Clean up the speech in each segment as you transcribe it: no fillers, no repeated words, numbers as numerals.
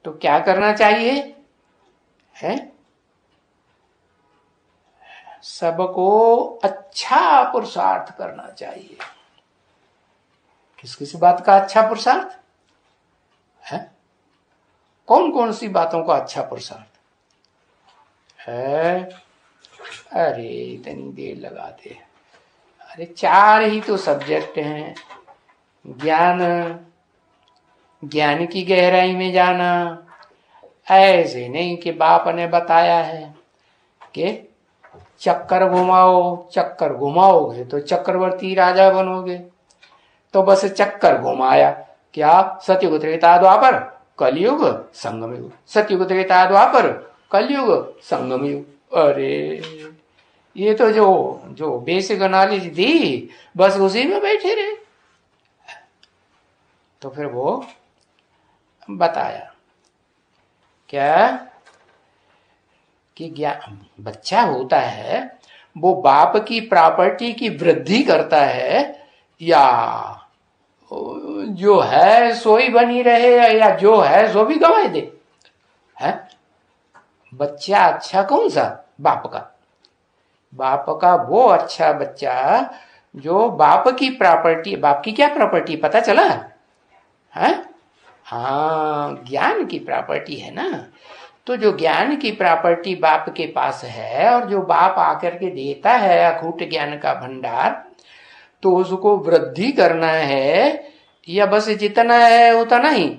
तो क्या करना चाहिए है? सबको अच्छा पुरुषार्थ करना चाहिए। किस किस बात का अच्छा पुरुषार्थ है? कौन कौन सी बातों का अच्छा पुरुषार्थ है? अरे इतनी देर लगाते। अरे 4 ही तो सब्जेक्ट हैं। ज्ञान, ज्ञान की गहराई में जाना, ऐसे नहीं कि बाप ने बताया है कि चक्कर घुमाओ, चक्कर घुमाओगे तो चक्रवर्ती राजा बनोगे। तो बस चक्कर घुमाया, क्या सतयुग त्रेता द्वापर कलयुग संगम युग, सतयुग त्रेता द्वापर कलयुग संगम युग। अरे ये तो जो जो बेसिक नॉलेज दी बस उसी में बैठे रहे। तो फिर वो बताया क्या कि बच्चा होता है वो बाप की प्रॉपर्टी की वृद्धि करता है या जो है सो ही बनी रहे, या जो है सो भी गंवाए दे है? बच्चा अच्छा कौन सा? बाप का। बाप का वो अच्छा बच्चा जो बाप की प्रॉपर्टी, बाप की क्या प्रॉपर्टी पता चला है? हाँ, ज्ञान की प्रॉपर्टी है ना। तो जो ज्ञान की प्रॉपर्टी बाप के पास है और जो बाप आकर के देता है अखूट ज्ञान का भंडार, तो उसको वृद्धि करना है या बस जितना है उतना ही?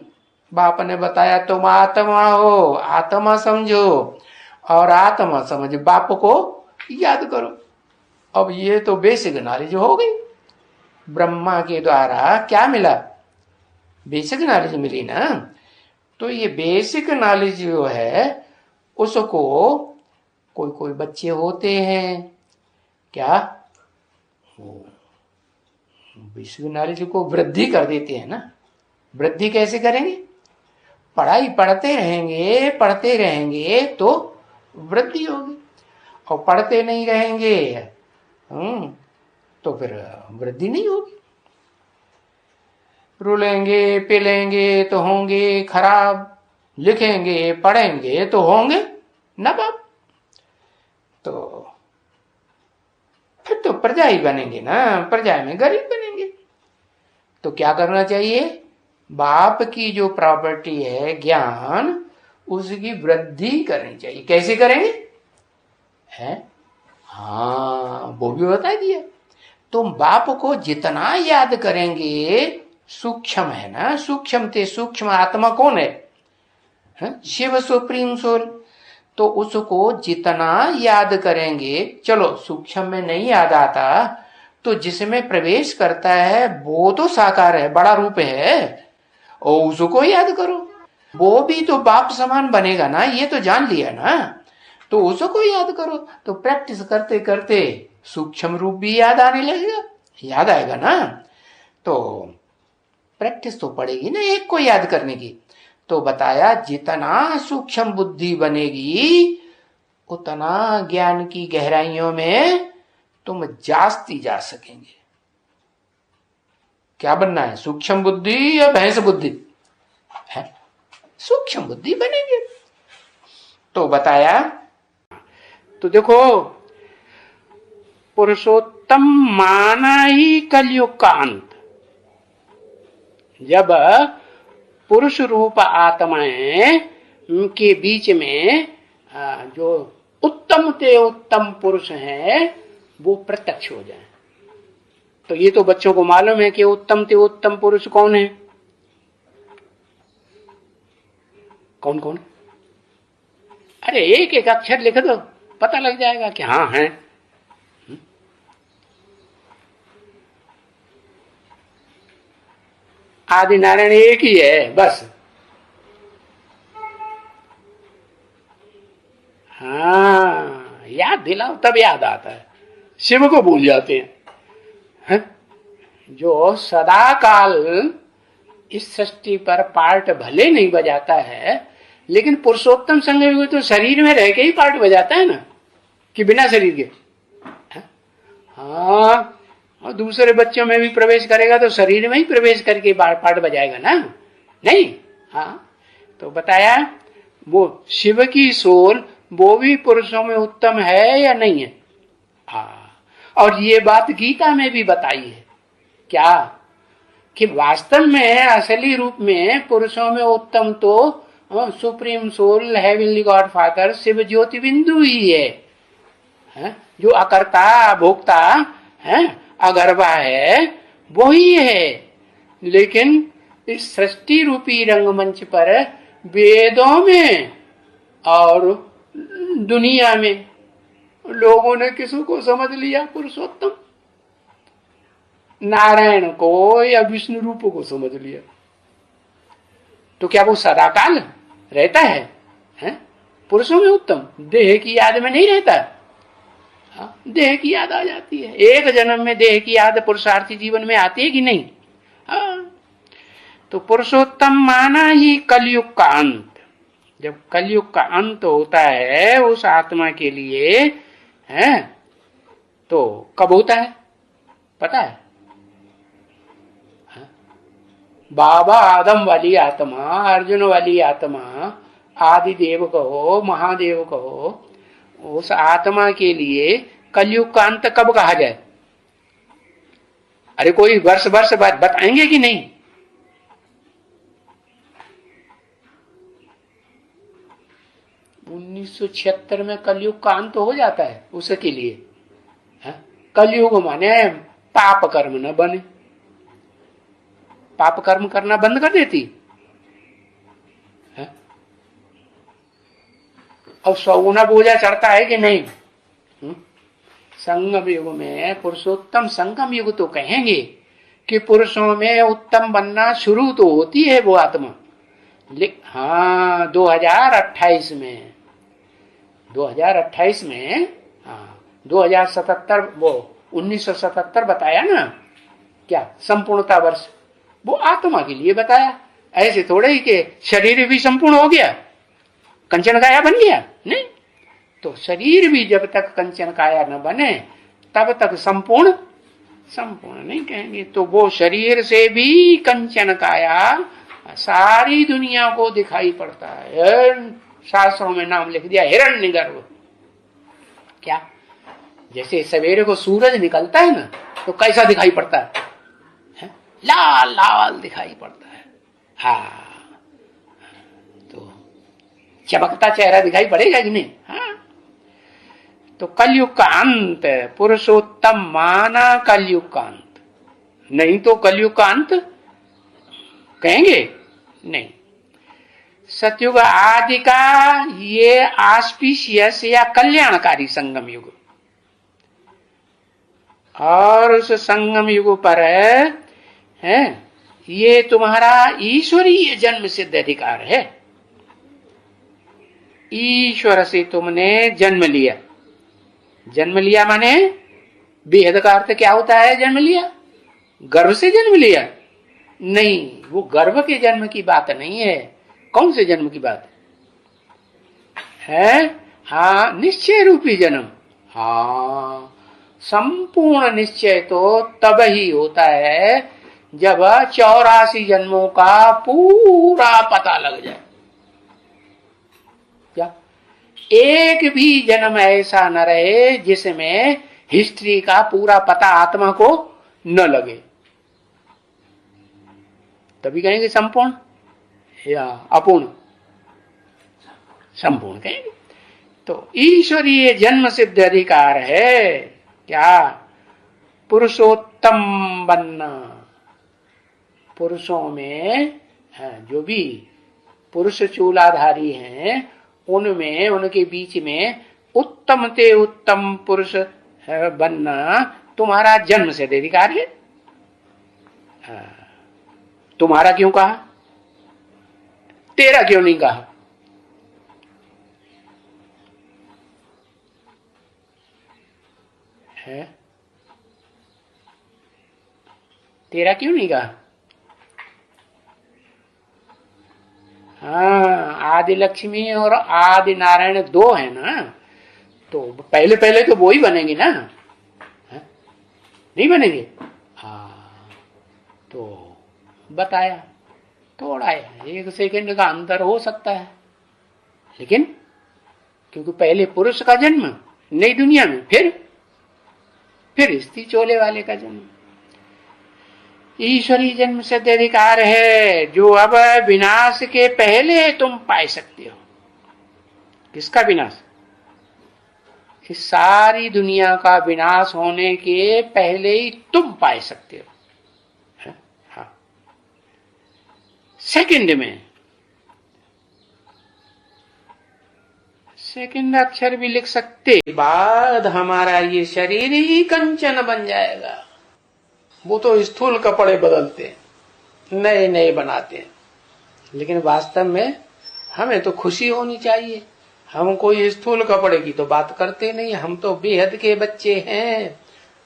बाप ने बताया तुम आत्मा हो, आत्मा समझो और आत्मा समझ बाप को याद करो। अब ये तो बेसिक नॉलेज हो गई। ब्रह्मा के द्वारा क्या मिला? बेसिक नॉलेज मिली ना। तो ये बेसिक नॉलेज जो है उसको कोई कोई बच्चे होते हैं क्या बेसिक नॉलेज को वृद्धि कर देते हैं ना। वृद्धि कैसे करेंगे? पढ़ाई पढ़ते रहेंगे तो वृद्धि होगी, और पढ़ते नहीं रहेंगे तो फिर वृद्धि नहीं होगी। रुलेंगे पिलेंगे तो होंगे खराब, लिखेंगे पढ़ेंगे तो होंगे नवाब। तो फिर तो प्रजा ही बनेंगे ना, प्रजा में गरीब बनेंगे। तो क्या करना चाहिए? बाप की जो प्रॉपर्टी है ज्ञान, उसकी वृद्धि करनी चाहिए। कैसे करेंगे है? हाँ, वो भी बता दिया। तुम बाप को जितना याद करेंगे, सूक्ष्म है ना, सूक्ष्म ते सूक्ष्म आत्मा कौन है? Shiv supreme soul. तो उसको जितना याद करेंगे, चलो सूक्ष्म में नहीं याद आता तो जिसमें प्रवेश करता है वो तो साकार है, बड़ा रूप है, और उसको याद करो। वो भी तो बाप समान बनेगा ना, ये तो जान लिया ना। तो उसको याद करो। तो प्रैक्टिस करते करते सूक्ष्म रूप भी याद आने लगेगा, याद आएगा ना। तो प्रैक्टिस तो पड़ेगी ना एक को याद करने की। तो बताया जितना सूक्ष्म बुद्धि बनेगी उतना ज्ञान की गहराइयों में तुम जास्ती जा सकेंगे। क्या बनना है? सूक्ष्म बुद्धि या भैंस बुद्धि है? सूक्ष्म बुद्धि बनेंगे। तो बताया, तो देखो पुरुषोत्तम माना ही कलयुग का अंत। जब पुरुष रूप आत्माएं के बीच में जो उत्तम ते उत्तम पुरुष है वो प्रत्यक्ष हो जाए। तो ये तो बच्चों को मालूम है कि उत्तम ते उत्तम पुरुष कौन है। कौन कौन? अरे एक एक अक्षर लिख दो, पता लग जाएगा कि हाँ है। आदि नारायण एक ही है बस। हाँ, याद दिलाओ तब याद आता है, शिव को भूल जाते हैं। जो सदा काल इस सृष्टि पर पार्ट भले नहीं बजाता है, लेकिन पुरुषोत्तम संग तो शरीर में रह के ही पार्ट बजाता है ना, कि बिना शरीर के। हाँ, और दूसरे बच्चों में भी प्रवेश करेगा तो शरीर में ही प्रवेश करके पार्ट बजाएगा ना, नहीं? हाँ, तो बताया वो शिव की सोल वो भी पुरुषों में उत्तम है या नहीं है। और ये बात गीता में भी बताई है क्या, कि वास्तव में असली रूप में पुरुषों में उत्तम तो supreme soul heavenly God Father Shiv ज्योति बिंदु ही है, जो अकर्ता भोक्ता है, अगर्भा है, वो ही है। लेकिन इस सृष्टि रूपी रंगमंच पर वेदों में और दुनिया में लोगों ने किसको समझ लिया पुरुषोत्तम, नारायण को या विष्णु रूप को समझ लिया। तो क्या वो सदाकाल रहता है? पुरुषों में उत्तम देह की याद में नहीं रहता। देह की याद आ जाती है, एक जन्म में देह की याद पुरुषार्थी जीवन में आती है कि नहीं। तो पुरुषोत्तम माना ही कलयुग का अंत। जब कलयुग का अंत होता है उस आत्मा के लिए है, तो कब होता है पता है? बाबा आदम वाली आत्मा, अर्जुन वाली आत्मा, आदि देव कहो महादेव कहो, उस आत्मा के लिए कलयुग का अंत कब कहा जाए? अरे कोई वर्ष बाद बताएंगे कि नहीं? (1976) में कलयुग का अंत हो जाता है उसके लिए। कलयुग माने पाप कर्म न बने, पाप कर्म करना बंद कर देती है। अब सौगुना बोझा चढ़ता है कि नहीं? संगम युग में पुरुषोत्तम संगम युग तो कहेंगे कि पुरुषों में उत्तम बनना शुरू तो होती है वो आत्मा। 2028 में 2077 वो 1977 बताया ना क्या संपूर्णता वर्ष, वो आत्मा के लिए बताया। ऐसे थोड़े ही कि शरीर भी संपूर्ण हो गया, कंचन काया बन गया, नहीं। तो शरीर भी जब तक कंचन काया न बने तब तक संपूर्ण नहीं कहेंगे। तो वो शरीर से भी कंचन काया सारी दुनिया को दिखाई पड़ता है। शास्त्रों में नाम लिख दिया हिरण्यगर्भ। क्या जैसे सवेरे को सूरज निकलता है ना, तो कैसा दिखाई पड़ता है? लाल लाल दिखाई पड़ता है। तो चमकता चेहरा दिखाई पड़ेगा कि नहीं? तो कलयुग का अंत पुरुषोत्तम माना कलयुग का अंत, नहीं तो कलयुग का अंत कहेंगे नहीं। सतयुग आदि का ये आस्पिशियस या कल्याणकारी संगम युग, और उस संगम युग पर है ये तुम्हारा ईश्वरीय जन्म सिद्ध अधिकार है। ईश्वर से तुमने जन्म लिया। जन्म लिया माने बेहद का अर्थ क्या होता है? जन्म लिया गर्भ से जन्म लिया नहीं, वो गर्भ के जन्म की बात नहीं है। कौन से जन्म की बात है? निश्चय रूपी जन्म। संपूर्ण निश्चय तो तब ही होता है जब 84 जन्मों का पूरा पता लग जाए। क्या एक भी जन्म ऐसा न रहे जिसमें हिस्ट्री का पूरा पता आत्मा को न लगे, तभी कहेंगे संपूर्ण या अपूर्ण? संपूर्ण कहेंगे। तो ईश्वरीय जन्म सिद्ध अधिकार है क्या? पुरुषोत्तम बनना। पुरुषों में जो भी पुरुष चूलाधारी हैं उनमें, उनके बीच में उत्तम ते उत्तम पुरुष बनना तुम्हारा जन्म सिद्ध अधिकार है। तुम्हारा क्यों कहा? तेरा क्यों नहीं कहा? है तेरा क्यों नहीं कहा? आदि लक्ष्मी और आदि नारायण दो है ना, तो पहले तो वो ही बनेंगे ना, नहीं बनेंगे? तो बताया थोड़ा है, 1 सेकंड का अंतर हो सकता है, लेकिन क्योंकि पहले पुरुष का जन्म नई दुनिया में, फिर स्त्री चोले वाले का जन्म। ईश्वरी जन्म से अधिकार है जो अब विनाश के पहले तुम पा सकते हो। किसका विनाश? इस सारी दुनिया का विनाश होने के पहले ही तुम पा सकते हो। हाँ, सेकंड में, सेकंड अक्षर भी लिख सकते, बाद हमारा ये शरीर ही कंचन बन जाएगा। वो तो स्थूल कपड़े बदलते हैं, नए नए बनाते हैं, लेकिन वास्तव में हमें तो खुशी होनी चाहिए। हम कोई स्थूल कपड़े की तो बात करते नहीं, हम तो बेहद के बच्चे हैं,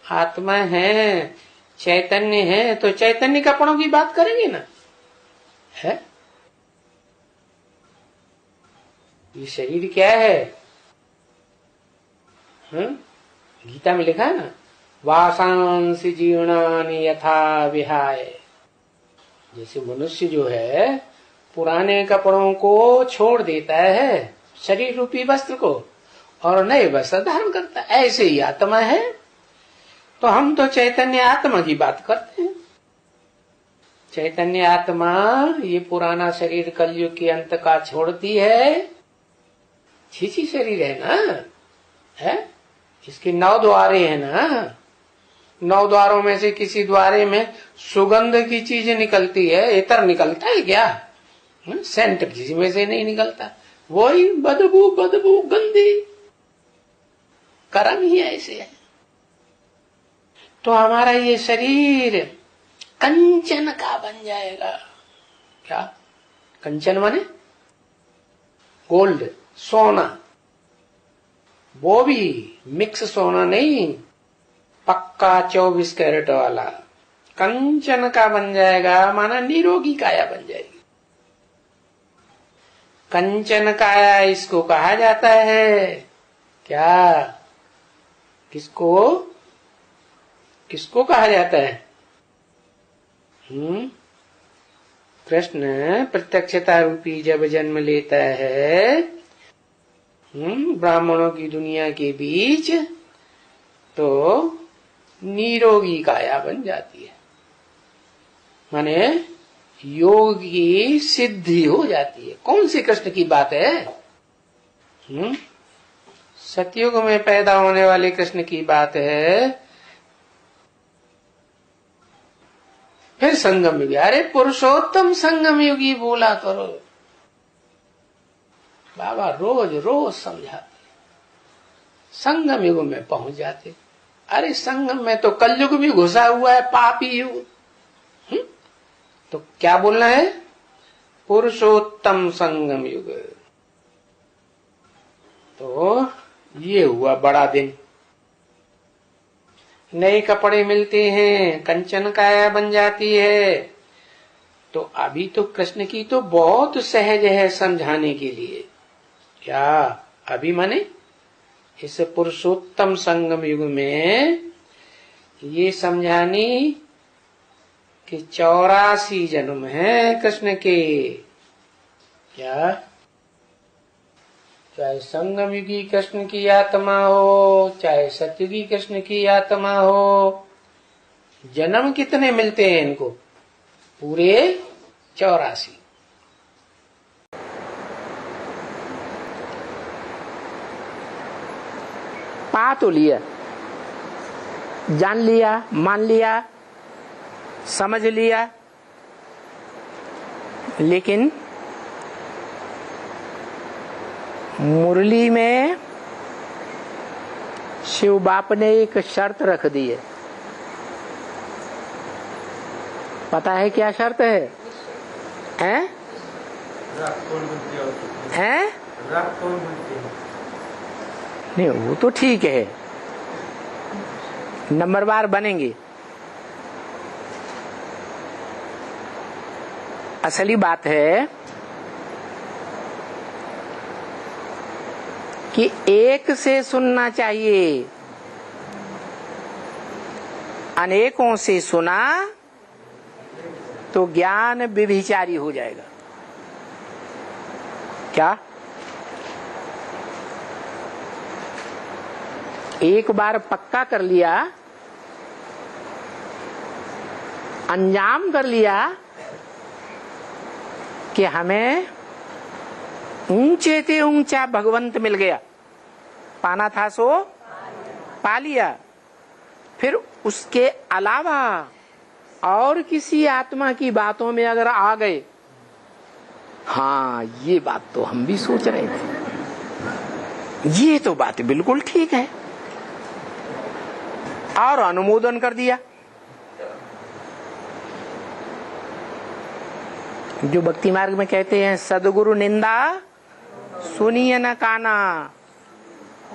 आत्मा हैं, चैतन्य हैं, तो चैतन्य कपड़ों की बात करेंगे ना। है ये शरीर क्या है? गीता में लिखा है ना, वासांसि जीर्णानि यथा विहाय। जैसे मनुष्य जो है पुराने कपड़ों को छोड़ देता है, शरीर रूपी वस्त्र को, और नए वस्त्र धारण करता है, ऐसे ही आत्मा है। तो हम तो चैतन्य आत्मा की बात करते हैं। चैतन्य आत्मा ये पुराना शरीर कलयुग के अंत का छोड़ती है। छीछी शरीर है ना, है इसके 9 द्वारे है ना, 9 द्वारों में से किसी द्वारे में सुगंध की चीज निकलती है, इतर निकलता है क्या? सेंट किसी में से नहीं निकलता, वही बदबू गंदी कर्म ही ऐसे है। तो हमारा ये शरीर कंचन का बन जाएगा। क्या कंचन माने? गोल्ड, सोना, वो भी मिक्स सोना नहीं, पक्का 24 कैरेट वाला कंचन का बन जाएगा, माना निरोगी काया बन जाएगी। कंचन काया इसको कहा जाता है। क्या? किसको कहा जाता है? कृष्ण प्रत्यक्षता रूपी जब जन्म लेता है ब्राह्मणों की दुनिया के बीच, तो निरोगी काया बन जाती है, माने योग की सिद्धि हो जाती है। कौन सी कृष्ण की बात है? सतयुग में पैदा होने वाले कृष्ण की बात है। फिर संगम युगी, अरे पुरुषोत्तम संगम युगी बोला करो। बाबा रोज रोज समझाते, संगम युग में पहुंच जाते। अरे संगम में तो कलयुग भी घुसा हुआ है, पापी युग। तो क्या बोलना है? पुरुषोत्तम संगम युग। तो ये हुआ बड़ा दिन, नए कपड़े मिलते हैं, कंचन काया बन जाती है। तो अभी तो कृष्ण की तो बहुत सहज है समझाने के लिए। क्या अभी माने इस पुरुषोत्तम संगम युग में ये समझानी कि 84 जन्म है कृष्ण के। क्या? चाहे संगम युगी कृष्ण की आत्मा हो, चाहे सतयुगी कृष्ण की आत्मा हो, जन्म कितने मिलते हैं इनको? पूरे 84। पा तो लिया, जान लिया, मान लिया, समझ लिया, लेकिन मुरली में शिव बाप ने एक शर्त रख दी है। पता है क्या शर्त है? हैं? हैं? नहीं, वो तो ठीक है, नंबरवार बनेंगे। असली बात है कि एक से सुनना चाहिए, अनेकों से सुना तो ज्ञान व्यभिचारी हो जाएगा। क्या? एक बार पक्का कर लिया, अंजाम कर लिया कि हमें ऊंचे से ऊंचा भगवंत मिल गया, पाना था सो पा लिया, फिर उसके अलावा और किसी आत्मा की बातों में अगर आ गए, हाँ ये बात तो हम भी सोच रहे थे, ये तो बात बिल्कुल ठीक है, और अनुमोदन कर दिया। जो भक्ति मार्ग में कहते हैं सदगुरु निंदा सुनिए न काना,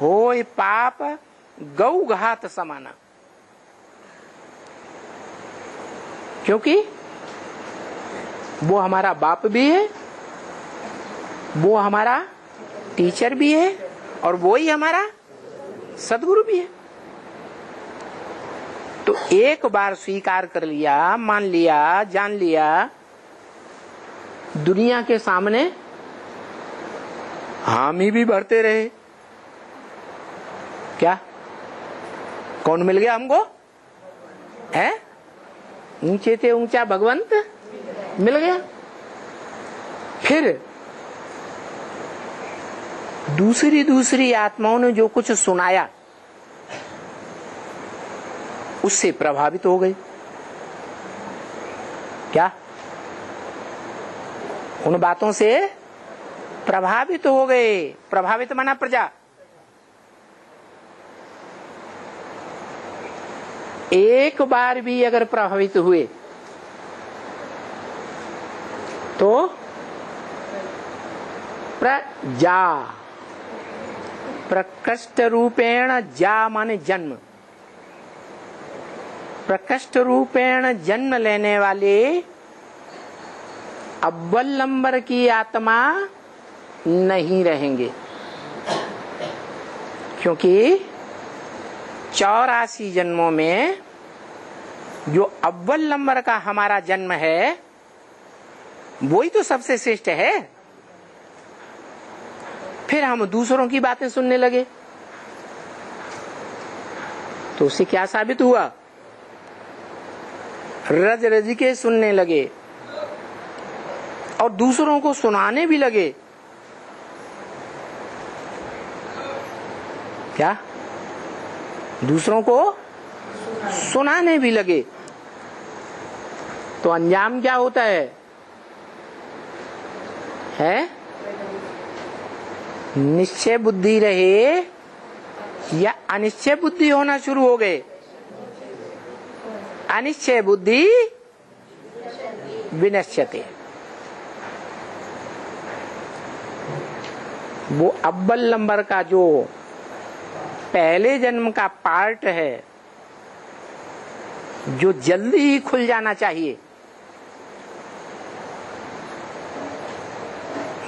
होय पाप गौ घात समाना। क्योंकि वो हमारा बाप भी है, वो हमारा टीचर भी है, और वो ही हमारा सदगुरु भी है। तो एक बार स्वीकार कर लिया, मान लिया, जान लिया, दुनिया के सामने हामी भी भरते रहे। क्या? कौन मिल गया हमको? है ऊंचे से ऊंचा भगवंत मिल गया। फिर दूसरी आत्माओं ने जो कुछ सुनाया उससे प्रभावित हो गई। क्या? उन बातों से प्रभावित हो गए। प्रभावित माना प्रजा। एक बार भी अगर प्रभावित हुए तो प्रजा, प्रकृष्ट रूपेण जा माने जन्म, प्रकृष्ट रूपेण जन्म लेने वाले अव्वल नंबर की आत्मा नहीं रहेंगे। क्योंकि 84 जन्मों में जो अव्वल नंबर का हमारा जन्म है वही तो सबसे श्रेष्ठ है। फिर हम दूसरों की बातें सुनने लगे तो उससे क्या साबित हुआ? रज रज के सुनने लगे और दूसरों को सुनाने भी लगे। क्या? दूसरों को सुनाने भी लगे। तो अंजाम क्या होता है? निश्चय बुद्धि रहे या अनिश्चय बुद्धि होना शुरू हो गए? अनिश्चय बुद्धि विनश्यते। वो अव्वल नंबर का जो पहले जन्म का पार्ट है जो जल्दी ही खुल जाना चाहिए,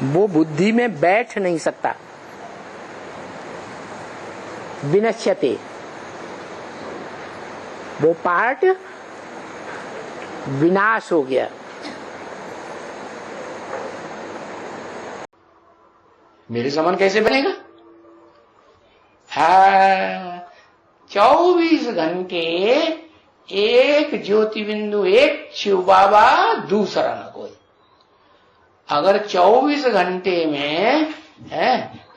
वो बुद्धि में बैठ नहीं सकता। विनश्यते, वो पार्ट विनाश हो गया। मेरे समान कैसे बनेगा? हाँ, 24 घंटे एक ज्योति बिंदु, एक शिव बाबा, दूसरा न कोई। अगर 24 घंटे में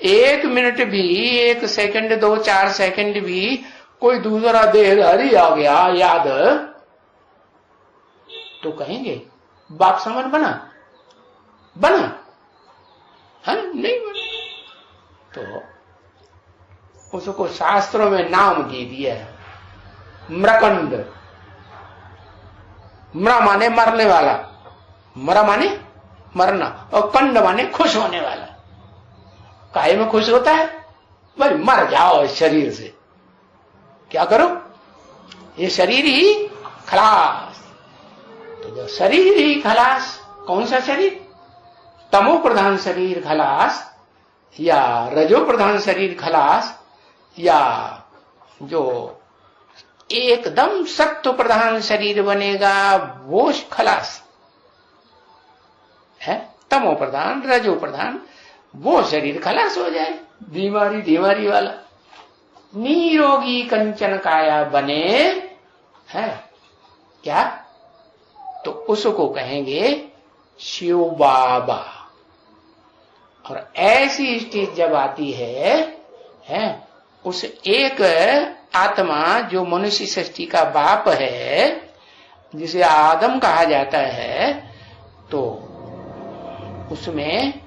एक मिनट भी, एक सेकंड, 2-4 सेकंड भी कोई दूसरा देहधारी आ गया याद, तो कहेंगे बाप समान बना है? नहीं बना। तो उसको शास्त्रों में नाम दे दिया है मृकंड। मृ माने मरने वाला, मरा माने मरना, और कंड माने खुश होने वाला। काहे में खुश होता है? भाई मर जाओ इस शरीर से, क्या करो? ये शरीर ही खलास। तो जो शरीर ही खलास, कौन सा शरीर? तमो प्रधान शरीर खलास, या रजो प्रधान शरीर खलास, या जो एकदम सत्व प्रधान शरीर बनेगा वो खलास। है तमो प्रधान रजो प्रधान, वो शरीर खलास हो जाए, बीमारी बीमारी वाला निरोगी कंचन काया बने, है क्या, तो उसको कहेंगे शिव बाबा। और ऐसी स्टेज जब आती है उस एक आत्मा जो मनुष्य सृष्टि का बाप है, जिसे आदम कहा जाता है, तो उसमें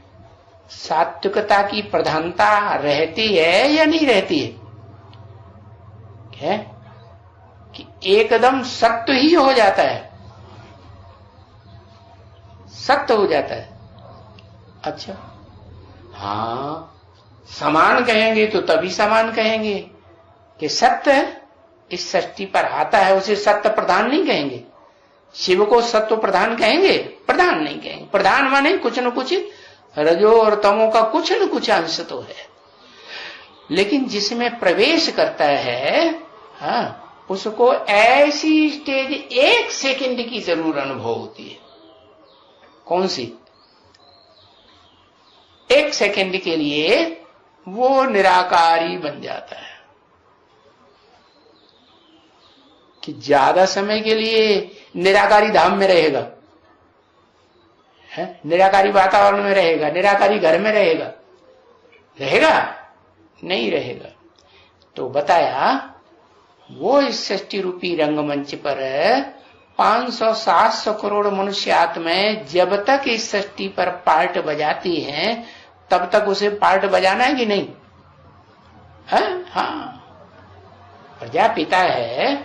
सात्विकता की प्रधानता रहती है या नहीं रहती है कि एकदम सत्य ही हो जाता है, सत्य हो जाता है। अच्छा, हाँ, समान कहेंगे तो तभी समान कहेंगे कि सत्य इस सृष्टि पर आता है, उसे सत्य प्रधान नहीं कहेंगे। शिव को सत्व प्रधान कहेंगे, प्रधान नहीं कहेंगे। प्रधान माने कुछ न कुछ रजो और तमो का कुछ न कुछ अंश तो है, लेकिन जिसमें प्रवेश करता है, हाँ, उसको ऐसी स्टेज 1 सेकंड की जरूर अनुभव होती है। कौन सी? 1 सेकंड के लिए वो निराकारी बन जाता है कि ज्यादा समय के लिए निराकारी धाम में रहेगा, है, निराकारी वातावरण में रहेगा, निराकारी घर में रहेगा, रहेगा नहीं रहेगा। तो बताया वो इस सृष्टि रूपी रंगमंच पर 500-700 करोड़ मनुष्य आत्माएं जब तक इस सृष्टि पर पार्ट बजाती हैं, तब तक उसे पार्ट बजाना है कि नहीं है? हाँ, प्रजा पिता है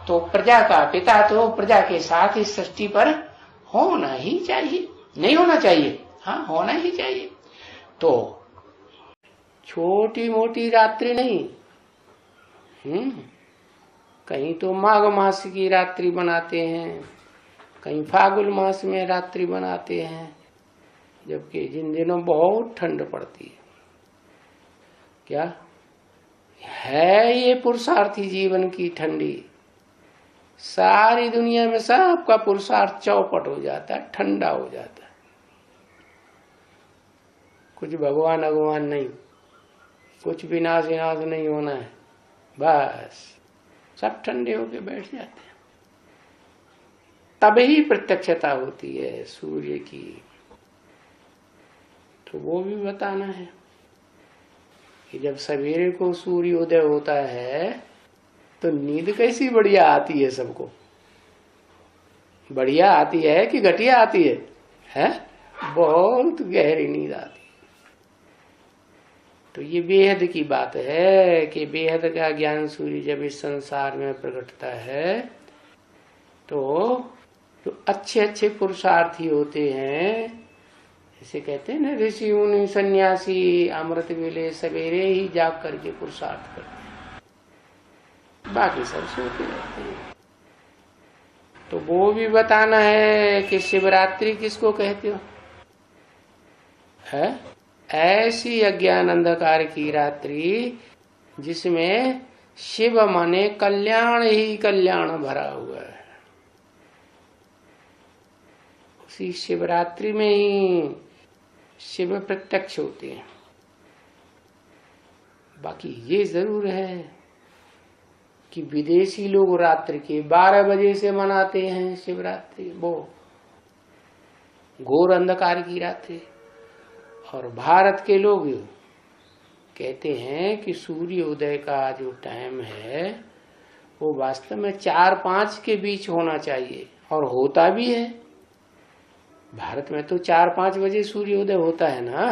तो प्रजा का पिता तो प्रजा के साथ इस सृष्टि पर होना ही चाहिए, नहीं होना चाहिए? हाँ, होना ही चाहिए। तो छोटी मोटी रात्रि नहीं, कहीं तो माघ मास की रात्रि बनाते हैं, कहीं फागुन मास में रात्रि बनाते हैं, जबकि जिन दिनों बहुत ठंड पड़ती है। क्या है ये पुरुषार्थी जीवन की ठंडी? सारी दुनिया में सबका पुरुषार्थ चौपट हो जाता है, ठंडा हो जाता है। कुछ भगवान भगवान नहीं, कुछ विनाश विनाश नहीं होना है, बस सब ठंडे होके बैठ जाते हैं। तभी प्रत्यक्षता होती है सूर्य की। तो वो भी बताना है कि जब सवेरे को सूर्य उदय होता है तो नींद कैसी बढ़िया आती है सबको। बढ़िया आती है कि घटिया आती है? बहुत गहरी नींद आती है। तो ये बेहद की बात है कि बेहद का ज्ञान सूर्य जब इस संसार में प्रकटता है तो जो अच्छे अच्छे पुरुषार्थी होते हैं, इसे कहते हैं ना, ऋषि मुनि सन्यासी अमृत वेले सवेरे ही जाग करके पुरुषार्थ करते हैं, बाकी सब सोते रहते हैं। तो वो भी बताना है कि शिवरात्रि किसको कहते हो? है ऐसी अज्ञान अंधकार की रात्रि जिसमें शिव माने कल्याण ही कल्याण भरा हुआ है। उसी शिवरात्रि में ही शिव प्रत्यक्ष होते हैं। बाकी ये जरूर है कि विदेशी लोग रात्रि के 12 बजे से मनाते हैं शिवरात्रि, वो घोर अंधकार की रात्रि। और भारत के लोग कहते हैं कि सूर्य उदय का जो टाइम है वो वास्तव में 4-5 के बीच होना चाहिए, और होता भी है। भारत में तो 4-5 बजे सूर्य उदय होता है ना,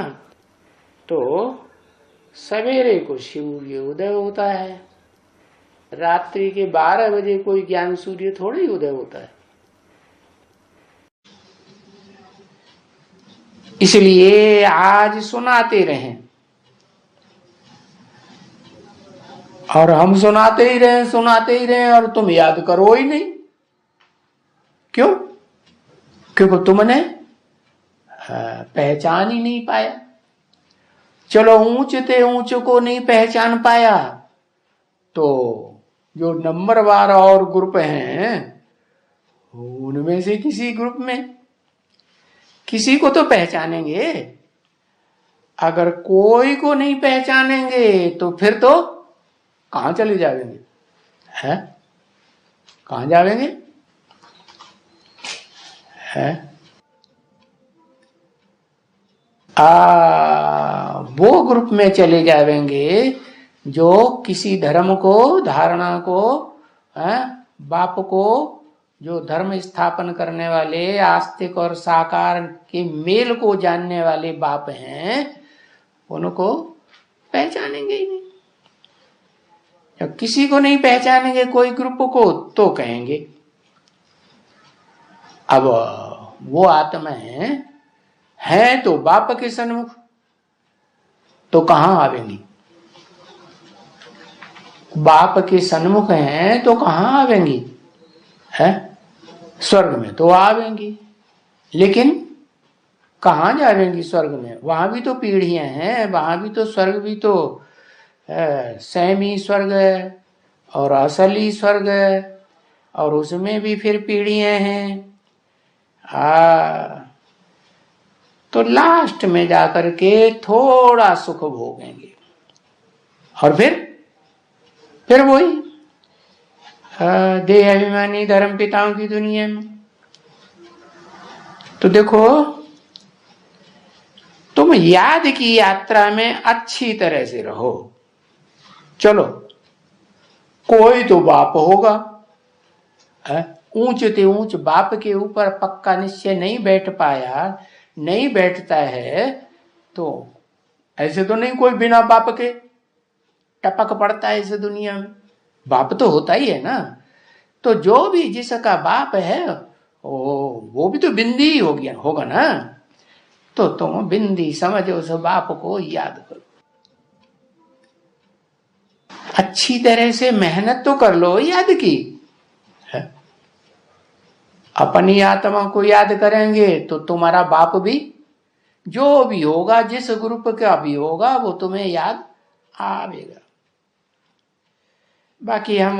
तो सवेरे को सूर्य उदय होता है। रात्रि के 12 बजे कोई ज्ञान सूर्य थोड़ा ही उदय होता है। इसलिए आज सुनाते रहें, और हम सुनाते ही रहे और तुम याद करो ही नहीं। क्यों? क्योंकि तुमने पहचान ही नहीं पाया। चलो ऊंच थे, ऊंच को नहीं पहचान पाया तो जो नंबरवार और ग्रुप हैं उनमें से किसी ग्रुप में किसी को तो पहचानेंगे। अगर कोई को नहीं पहचानेंगे तो फिर तो कहां चले जाएंगे? है कहां जाएंगे? है वो ग्रुप में चले जाएंगे जो किसी धर्म को, धारणा को, बाप को, जो धर्म स्थापन करने वाले, आस्तिक और साकार के मेल को जानने वाले बाप हैं, उनको पहचानेंगे ही नहीं। जब किसी को नहीं पहचानेंगे, कोई ग्रुप को, तो कहेंगे अब वो आत्माएं हैं तो बाप के सन्मुख, तो कहां आवेंगी? बाप के सन्मुख हैं तो कहां आवेंगी? है स्वर्ग में तो आवेंगी, लेकिन कहां जावेंगी स्वर्ग में? वहां भी तो पीढ़ियां हैं, वहां भी तो स्वर्ग भी तो सैमी स्वर्ग है और असली स्वर्ग है, और उसमें भी फिर पीढ़ियां हैं। तो लास्ट में जाकर के थोड़ा सुख भोगेंगे, और फिर वही देह अभिमानी धर्म पिताओं की दुनिया में। तो देखो, तुम याद की यात्रा में अच्छी तरह से रहो। चलो, कोई तो बाप होगा, ऊंच ते ऊंच बाप के ऊपर पक्का निश्चय नहीं बैठ पाया, नहीं बैठता है, तो ऐसे तो नहीं कोई बिना बाप के टपक पड़ता है इस दुनिया में। बाप तो होता ही है ना। तो जो भी जिसका बाप है वो भी तो बिंदी ही होगा ना। तो तुम बिंदी समझो, उस बाप को याद करो, अच्छी तरह से मेहनत तो कर लो याद की है। अपनी आत्मा को याद करेंगे तो तुम्हारा बाप भी, जो भी होगा, जिस ग्रुप का भी होगा, वो तुम्हें याद आवेगा। बाकी हम